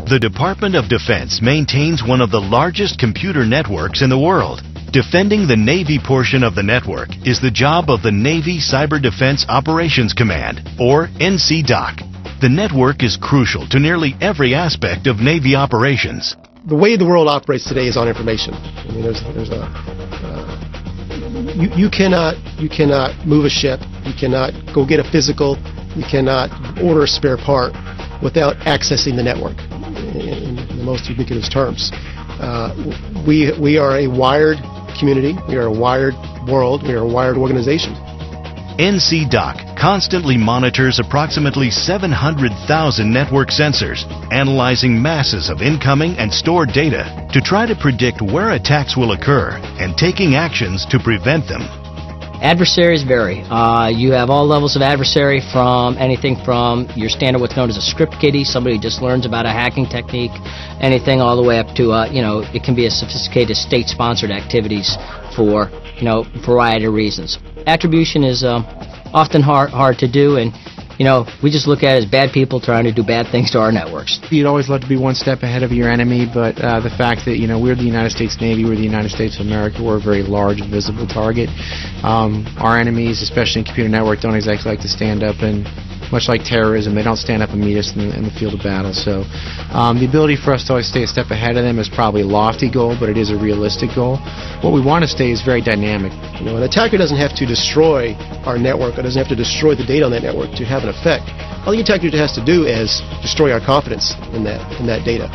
The Department of Defense maintains one of the largest computer networks in the world. Defending the Navy portion of the network is the job of the Navy Cyber Defense Operations Command, or NCDOC. The network is crucial to nearly every aspect of Navy operations. The way the world operates today is on information. I mean, you cannot move a ship. You cannot go get a physical. You cannot order a spare part without accessing the network in the most ubiquitous terms. We are a wired community. We are a wired world. We are a wired organization. NCDOC constantly monitors approximately 700,000 network sensors, analyzing masses of incoming and stored data to try to predict where attacks will occur and taking actions to prevent them. Adversaries vary. You have all levels of adversary, from anything from your standard what's known as a script kiddie, somebody who just learns about a hacking technique, anything all the way up to, it can be a sophisticated state-sponsored activities for, a variety of reasons. Attribution is often hard to do, and we just look at it as bad people trying to do bad things to our networks. You'd always love to be one step ahead of your enemy, but the fact that, we're the United States Navy, we're the United States of America, we're a very large and visible target. Our enemies, especially in computer network, don't exactly like to stand up, and much like terrorism, they don't stand up and meet us in the field of battle. So the ability for us to always stay a step ahead of them is probably a lofty goal, but it is a realistic goal. What we want to stay is very dynamic. An attacker doesn't have to destroy our network, or doesn't have to destroy the data on that network to have an effect. All the attacker has to do is destroy our confidence in that data.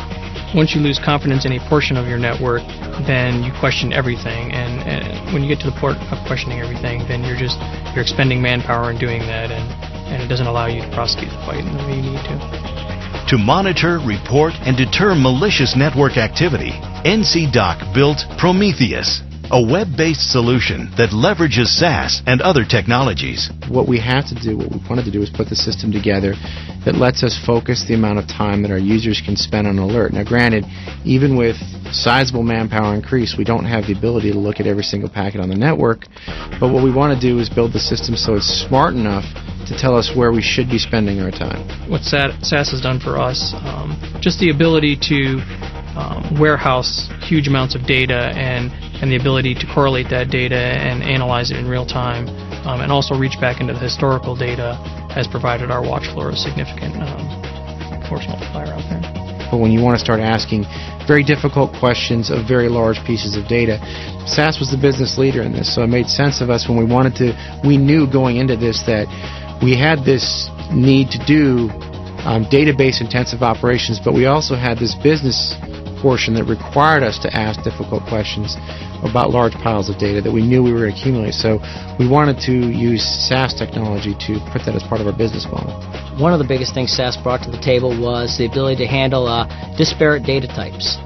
Once you lose confidence in a portion of your network, then you question everything, and when you get to the point of questioning everything, then you're expending manpower in doing that, and it doesn't allow you to prosecute the fight in the way you need to. To monitor, report, and deter malicious network activity, NCDOC built Prometheus, a web-based solution that leverages SAS and other technologies. What we have to do, what we wanted to do, is put the system together that lets us focus the amount of time that our users can spend on an alert. Now, granted, even with sizable manpower increase, we don't have the ability to look at every single packet on the network, but what we want to do is build the system so it's smart enough to tell us where we should be spending our time. What SAS has done for us, just the ability to warehouse huge amounts of data and the ability to correlate that data and analyze it in real time, and also reach back into the historical data, has provided our watch floor a significant force multiplier out there. But when you want to start asking very difficult questions of very large pieces of data, SAS was the business leader in this, so it made sense of us when we knew going into this that we had this need to do database intensive operations, but we also had this business portion that required us to ask difficult questions about large piles of data that we knew we were going to accumulate. So we wanted to use SAS technology to put that as part of our business model. One of the biggest things SAS brought to the table was the ability to handle disparate data types.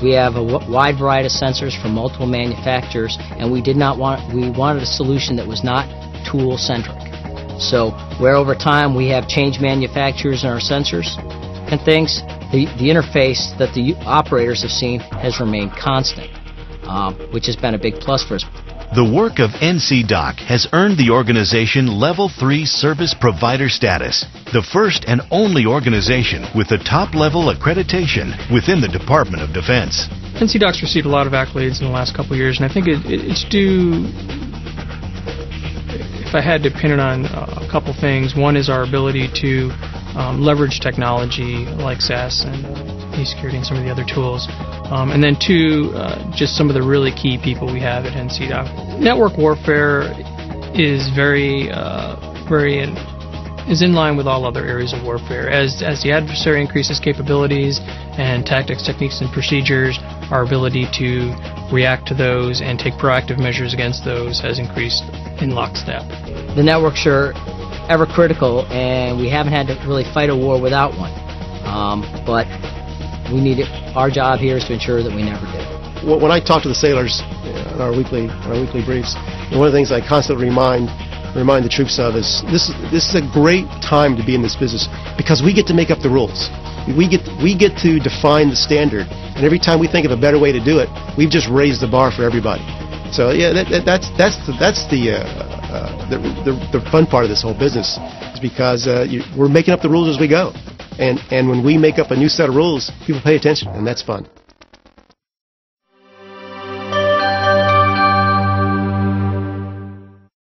We have a wide variety of sensors from multiple manufacturers, and we wanted a solution that was not tool-centric. So where over time we have changed manufacturers in our sensors and things, the interface that the operators have seen has remained constant, which has been a big plus for us. The work of NCDOC has earned the organization Level 3 Service Provider status, the first and only organization with the top-level accreditation within the Department of Defense. NCDOC's received a lot of accolades in the last couple of years, and I think it's due. If I had to pin it on a couple things, one is our ability to leverage technology like SAS and eSecurity and some of the other tools. And then two, just some of the really key people we have at NCDOC. Network warfare is is in line with all other areas of warfare. As the adversary increases capabilities and tactics, techniques, and procedures, our ability to react to those and take proactive measures against those has increased in lockstep. The networks are ever critical, and we haven't had to really fight a war without one. But we need it. Our job here is to ensure that we never do. When I talk to the sailors in our weekly briefs, one of the things I constantly remind the troops of is this is a great time to be in this business because we get to make up the rules. We get to define the standard, and every time we think of a better way to do it, we've just raised the bar for everybody. So yeah, that's the fun part of this whole business, is because we're making up the rules as we go. And when we make up a new set of rules, people pay attention, and that's fun.